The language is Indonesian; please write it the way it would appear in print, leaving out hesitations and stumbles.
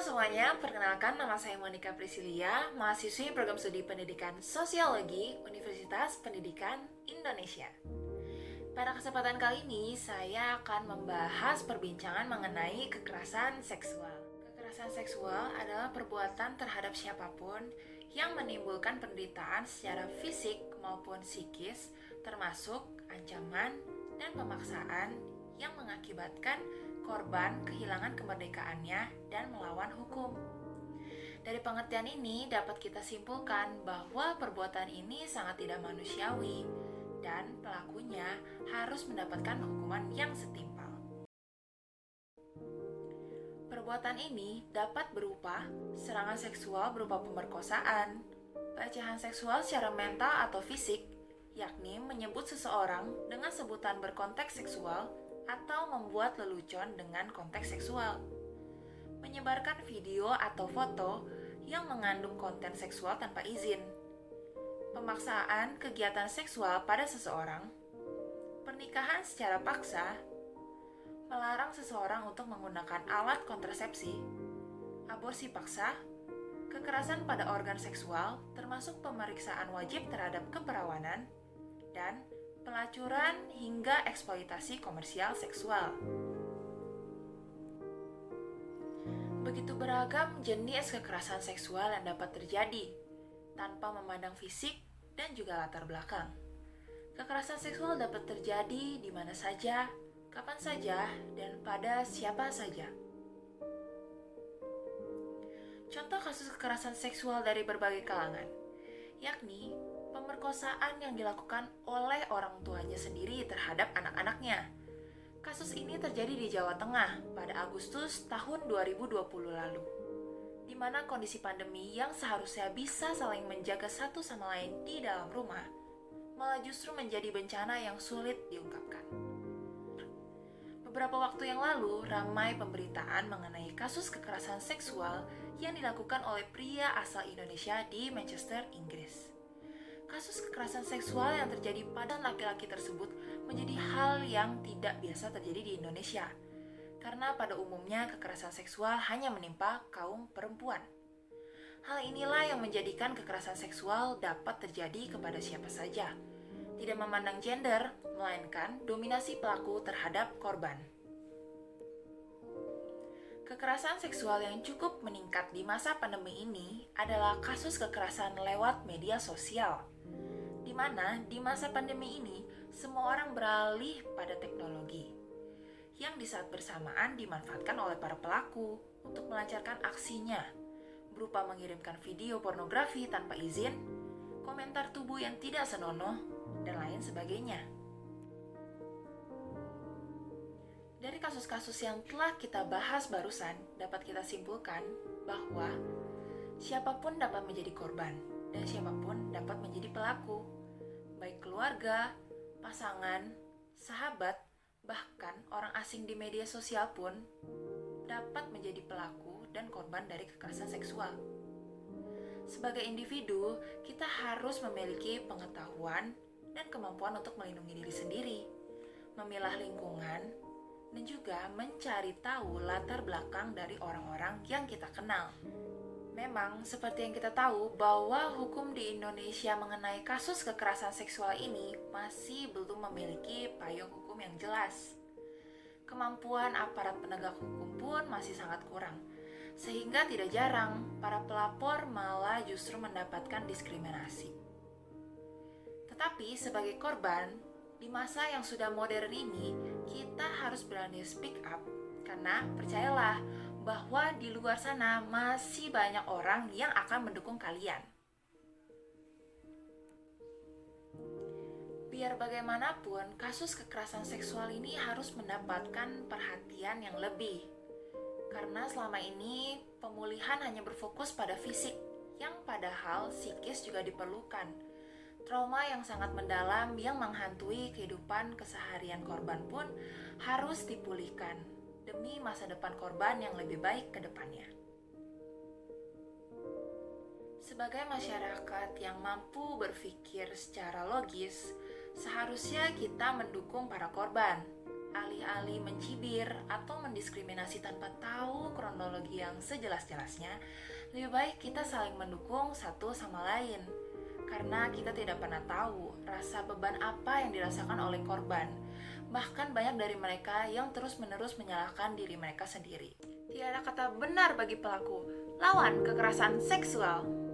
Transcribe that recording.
Halo semuanya, perkenalkan nama saya Monica Priscilia, mahasiswi program studi pendidikan Sosiologi Universitas Pendidikan Indonesia. Pada kesempatan kali ini, saya akan membahas perbincangan mengenai kekerasan seksual. Kekerasan seksual adalah perbuatan terhadap siapapun yang menimbulkan penderitaan secara fisik maupun psikis, termasuk ancaman dan pemaksaan yang mengakibatkan korban kehilangan kemerdekaannya dan melawan hukum. Dari pengertian ini dapat kita simpulkan bahwa perbuatan ini sangat tidak manusiawi dan pelakunya harus mendapatkan hukuman yang setimpal. Perbuatan ini dapat berupa serangan seksual berupa pemerkosaan, pelecehan seksual secara mental atau fisik, yakni menyebut seseorang dengan sebutan berkonteks seksual atau membuat lelucon dengan konteks seksual, menyebarkan video atau foto yang mengandung konten seksual tanpa izin, pemaksaan kegiatan seksual pada seseorang, pernikahan secara paksa, melarang seseorang untuk menggunakan alat kontrasepsi, aborsi paksa, kekerasan pada organ seksual termasuk pemeriksaan wajib terhadap keperawanan, dan pelacuran hingga eksploitasi komersial seksual. Begitu beragam jenis kekerasan seksual yang dapat terjadi tanpa memandang fisik dan juga latar belakang. Kekerasan seksual dapat terjadi di mana saja, kapan saja, dan pada siapa saja. Contoh kasus kekerasan seksual dari berbagai kalangan, yakni pemerkosaan yang dilakukan oleh orang tuanya sendiri terhadap anak-anaknya. Kasus ini terjadi di Jawa Tengah pada Agustus tahun 2020 lalu, di mana kondisi pandemi yang seharusnya bisa saling menjaga satu sama lain di dalam rumah, malah justru menjadi bencana yang sulit diungkapkan. Beberapa waktu yang lalu, ramai pemberitaan mengenai kasus kekerasan seksual yang dilakukan oleh pria asal Indonesia di Manchester, Inggris. Kasus kekerasan seksual yang terjadi pada laki-laki tersebut menjadi hal yang tidak biasa terjadi di Indonesia, karena pada umumnya kekerasan seksual hanya menimpa kaum perempuan. Hal inilah yang menjadikan kekerasan seksual dapat terjadi kepada siapa saja, tidak memandang gender, melainkan dominasi pelaku terhadap korban. Kekerasan seksual yang cukup meningkat di masa pandemi ini adalah kasus kekerasan lewat media sosial, di mana di masa pandemi ini semua orang beralih pada teknologi, yang di saat bersamaan dimanfaatkan oleh para pelaku untuk melancarkan aksinya, berupa mengirimkan video pornografi tanpa izin, komentar tubuh yang tidak senonoh, dan lain sebagainya. Dari kasus-kasus yang telah kita bahas barusan, dapat kita simpulkan bahwa siapapun dapat menjadi korban dan siapapun dapat menjadi pelaku, baik keluarga, pasangan, sahabat, bahkan orang asing di media sosial pun dapat menjadi pelaku dan korban dari kekerasan seksual. Sebagai individu, kita harus memiliki pengetahuan dan kemampuan untuk melindungi diri sendiri, memilah lingkungan, dan juga mencari tahu latar belakang dari orang-orang yang kita kenal. Memang, seperti yang kita tahu bahwa hukum di Indonesia mengenai kasus kekerasan seksual ini masih belum memiliki payung hukum yang jelas. Kemampuan aparat penegak hukum pun masih sangat kurang, sehingga tidak jarang para pelapor malah justru mendapatkan diskriminasi. Tetapi sebagai korban, di masa yang sudah modern ini, kita harus berani speak up, karena percayalah bahwa di luar sana masih banyak orang yang akan mendukung kalian. Biar bagaimanapun, kasus kekerasan seksual ini harus mendapatkan perhatian yang lebih, karena selama ini pemulihan hanya berfokus pada fisik, yang padahal psikis juga diperlukan. Trauma yang sangat mendalam yang menghantui kehidupan keseharian korban pun harus dipulihkan demi masa depan korban yang lebih baik ke depannya. Sebagai masyarakat yang mampu berpikir secara logis, seharusnya kita mendukung para korban, alih-alih mencibir atau mendiskriminasi tanpa tahu kronologi yang sejelas-jelasnya, lebih baik kita saling mendukung satu sama lain. Karena kita tidak pernah tahu rasa beban apa yang dirasakan oleh korban. Bahkan banyak dari mereka yang terus-menerus menyalahkan diri mereka sendiri. Tidak ada kata benar bagi pelaku. Lawan kekerasan seksual.